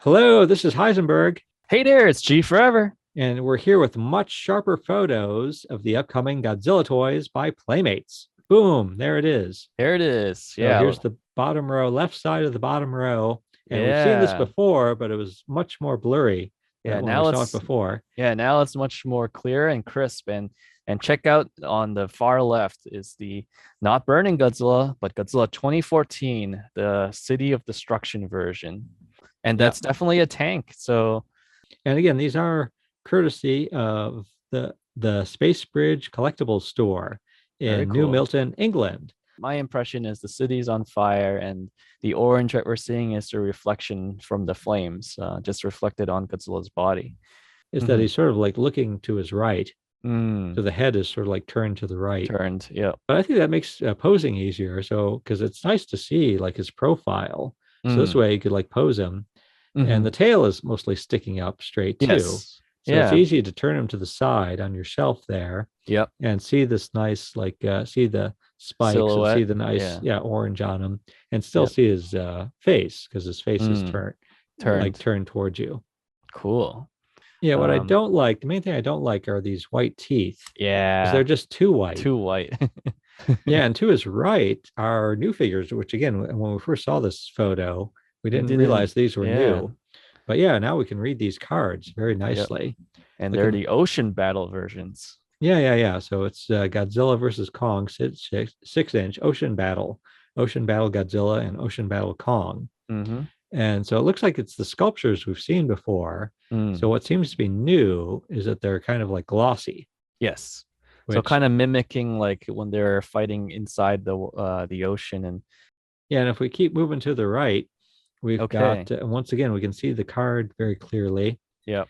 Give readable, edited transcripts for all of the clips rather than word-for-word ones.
Hello, this is Heisenberg, Hey there, it's G Forever. and we're here with much sharper photos of the upcoming Godzilla toys by Playmates. Boom, there it is. There it is. So Yeah, here's the bottom row, left side of the bottom row. And we've seen this yeah, before, but it was much more blurry yeah. when we Now saw it it's before. now it's much more clear and crisp. And check out on the far left is the not burning Godzilla, but Godzilla 2014, the City of Destruction version. And Yeah. that's definitely a tank. So And again, these are courtesy of the Space Bridge Collectibles store very in New cool. Milton, England. My impression is the city's on fire, and the orange that we're seeing is the reflection from the flames, just reflected on Godzilla's body. Is that Hmm. he's sort of like looking to his right. So Mm, the head is sort of like turned to the right. turned. Yeah. But I think that makes posing easier. So, because it's nice to see like his profile. So this Mm. way you could like pose him. And the Hmm. tail is mostly sticking up straight too. Yes. So it's Yeah. easy to turn him to the side on your shelf there Yep. and see this nice, like, see the spikes and see Silhouette. the nice, Yeah. yeah, orange on him and still Yep. see his face because his face is Mm. like Turned. turned towards you. Cool. Yeah, what I Um. don't like, the main thing I don't like are these white teeth because they're Yeah. just too white. Too white. Yeah, and to his right are new figures, which again, when we first saw this photo, we We didn't didn't. realize these were Yeah. new. But yeah, now we can read these cards very Yep. nicely. And they're Looking, the ocean battle versions. yeah. So it's Godzilla versus Kong, 6 inch Ocean Battle Godzilla, and Ocean Battle Kong. Mm-hmm. And so it looks like it's the sculptures we've seen before. So Mm. what seems to be new is that they're kind of like glossy, Yes. So which kind of mimicking like when they're fighting inside the ocean and yeah, and if we keep moving to the right, we've got, okay. once again, we can see the card very clearly. Yep.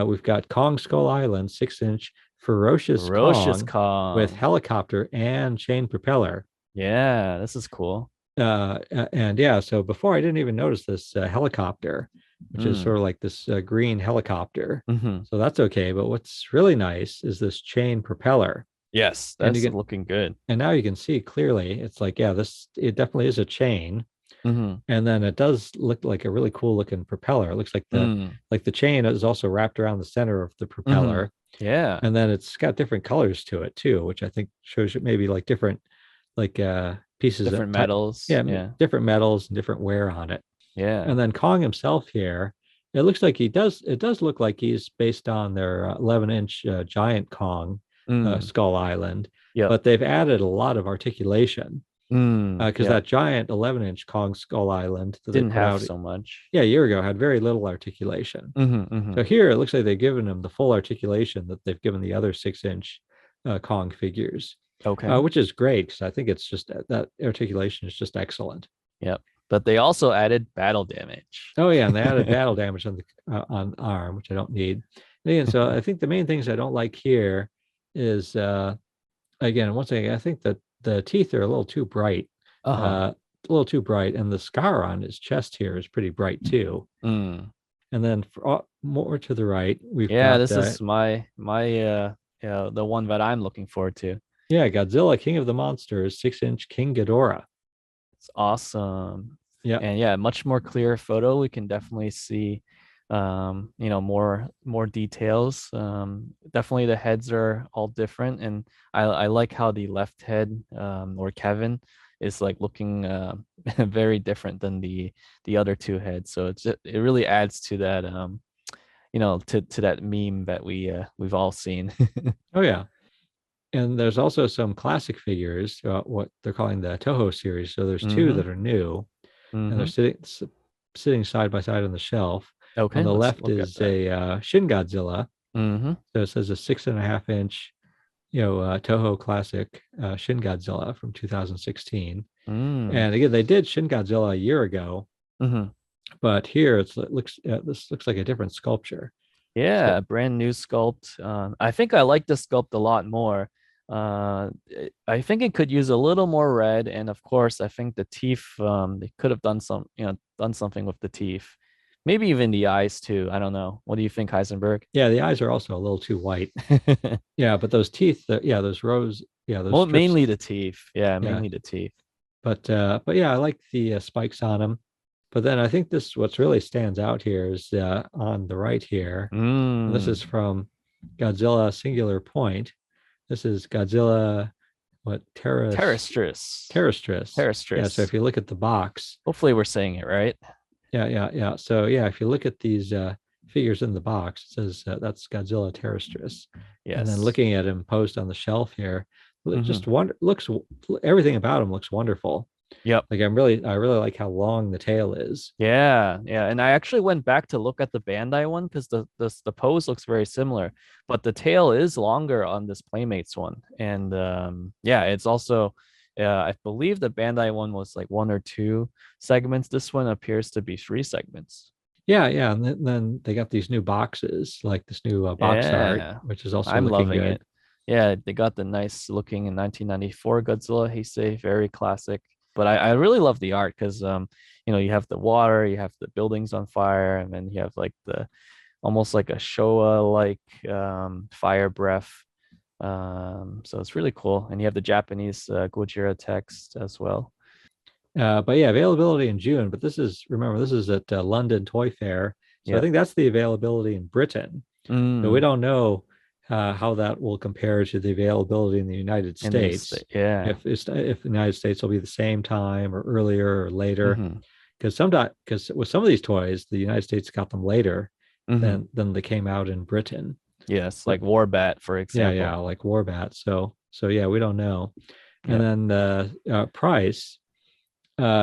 We've got Kong Skull Island, 6 inch Ferocious Ferocious Kong with Kong. helicopter and chain propeller. Yeah, this is cool. And yeah, so before I didn't even notice this helicopter, which is sort Mm. of like this green helicopter. Hmm. So that's okay. But what's really nice is this chain propeller. Yes, And you that's can, looking good. and now you can see clearly, it's like, yeah, it definitely is a chain. Hmm. And then it does look like a really cool looking propeller. It looks Mm. like the chain is also wrapped around the center of the Hmm. propeller, Yeah, and then it's got different colors to it too, which I think shows you maybe like different like pieces of different type, metals. yeah, Yeah, different metals and different wear on it. yeah. And then Kong himself here, it looks like it does look like he's based on their 11-inch giant Kong, Mm. Skull Island, Yep. but they've added a lot of articulation Mm. because Yep. that giant 11-inch Kong Skull Island that they Didn't put have out, so much. yeah, a year ago had very little articulation. Hmm. Hmm. So here it looks like they've given him the full articulation that they've given the other 6-inch Kong figures, Okay. which is great because I think it's just that articulation is just excellent. Yep. But they also added battle damage. Oh yeah, and they added battle damage on the on arm, which I don't need. And again, so I think the main things I don't like here is again, once again, I think that the teeth are a little too bright, Uh-huh. a little too bright, and the scar on his chest here is pretty bright too. Mm. And then for, more to the right, we've Yeah, got this is my yeah, the one that I'm looking forward to. yeah, Godzilla, King of the Monsters, 6 inch King Ghidorah. It's awesome. Yeah, And yeah, much more clear photo. We can definitely see more details. Definitely the heads are all different. And I like how the left head or Kevin is like looking very different than the other two heads. So it really adds to that to that meme that we've all seen. oh yeah. And there's also some classic figures, what they're calling the Toho series. So there's two Mm-hmm. that are new, and they're Mm-hmm. sitting side by side on the shelf. On Okay, the let's left look at is that. a Shin Godzilla. Mm-hmm. So it says a 6.5 inch, Toho classic Shin Godzilla from 2016. Mm. And again, they did Shin Godzilla a year ago, Mm-hmm. but here it looks this looks like a different sculpture. So Yeah, brand new sculpt. I think I like the sculpt a lot more. I think it could use a little more red, and of course, I think the teeth. They could have done something with the teeth. Maybe even the eyes too. I don't know. What do you think, Heisenberg? yeah, the eyes are also a little too white. Yeah, but those teeth, yeah, those rows, yeah, those Well, strips, mainly the teeth. Yeah, yeah. mainly the teeth. But yeah, I like the spikes on them. But then I think this what's really stands out here is on the right here. And this is Mm. from Godzilla Singular Point. This is Godzilla, what, Terrestris. Terrestris. Yeah, so Terrestris. if you look at the box, Hopefully we're saying it right. yeah. So yeah, if you look at these figures in the box, it says that's Godzilla Terrestris. And then Yes. looking at him posed on the shelf here, Hmm. just looks everything about him looks wonderful. Yep. Like I really like how long the tail is. Yeah, yeah. And I actually went back to look at the Bandai one because the pose looks very similar, but the tail is longer on this Playmates one. And yeah, it's also I believe the Bandai one was like one or two segments. This one appears to be three segments. Yeah. And then they got these new boxes, like this new box art, Yeah, which is also I'm looking loving it. good. Yeah, they got the nice looking in 1994 Godzilla Heisei, very classic. But I really love the art because you have the water, you have the buildings on fire, and then you have like the almost like a Showa like fire breath. So it's really cool. And you have the Japanese Gojira text as well. But yeah, availability in June. But remember, this is at London Toy Fair. So I Yep. think that's the availability in Britain. So we Mm, don't know how that will compare to the availability in the United in the States. state. Yeah. If the United States will be the same time or earlier or later, Hmm. because with some of these toys, the United States got them later Hmm. than they came out in Britain. Yes, But like Warbat, for yeah, example. like Warbat. So yeah, we don't know. And Yep. then the price.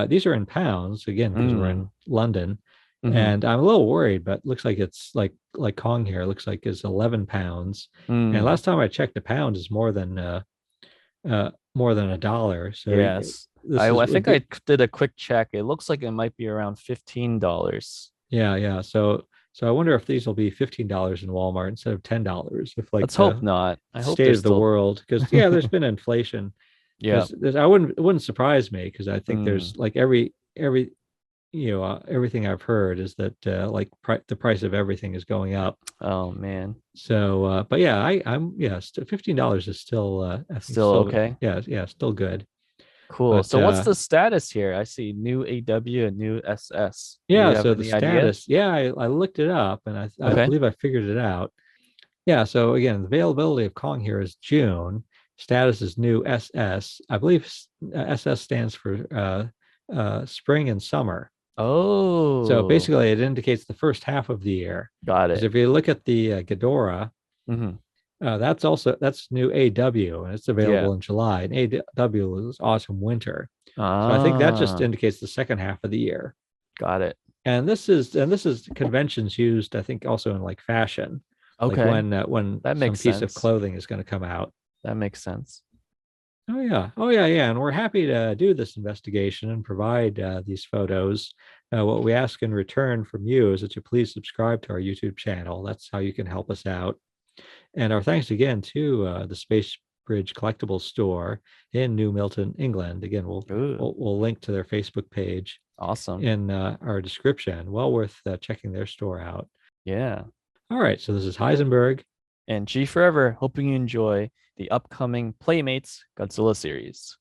These are in pounds again because we're Mm. in London, Hmm. and I'm a little worried, but looks like it's like Kong here. Looks like it's 11 pounds, and Mm. last time I checked, a pound is more than a dollar. So Yes. this is I would think be did a quick check. It looks like it might be around $15. yeah. So I wonder if these will be $15 in Walmart instead of $10. If like Let's hope the not. I hope state they're of the still world, because yeah, there's been inflation. yeah. Because I wouldn't it wouldn't surprise me because I think Mm. there's like every everything I've heard is that the price of everything is going up. Oh man. So, but yeah, I'm $15 is still I think Still still okay. yeah still good. Cool. But So what's the status here? I see new AW and new SS. Do you yeah, have so the any idea? status, yeah, I looked it up and I Okay. believe I figured it out. Yeah, so again, the availability of Kong here is June. Status is new SS. I believe SS stands for spring and summer. So Oh, basically, it indicates the first half of the year. got Because it. if you look at the Ghidorah, Hmm. that's new AW and it's Yeah. available in July. And AW is autumn winter. So I think that just Ah, indicates the second half of the year. got it. And this is conventions used, I think, also in like fashion, like Okay. when That some makes piece of sense. clothing is going to come out. That makes sense. Oh yeah. And we're happy to do this investigation and provide these photos. What we ask in return from you is that you please subscribe to our YouTube channel. That's how you can help us out. And our thanks again to the Space Bridge Collectibles Store in New Milton, England. Again, Ooh, we'll link to their Facebook page awesome. in our description. Well worth checking their store out. Yeah. All right, so this is Heisenberg. And G Forever, hoping you enjoy the upcoming Playmates Godzilla series.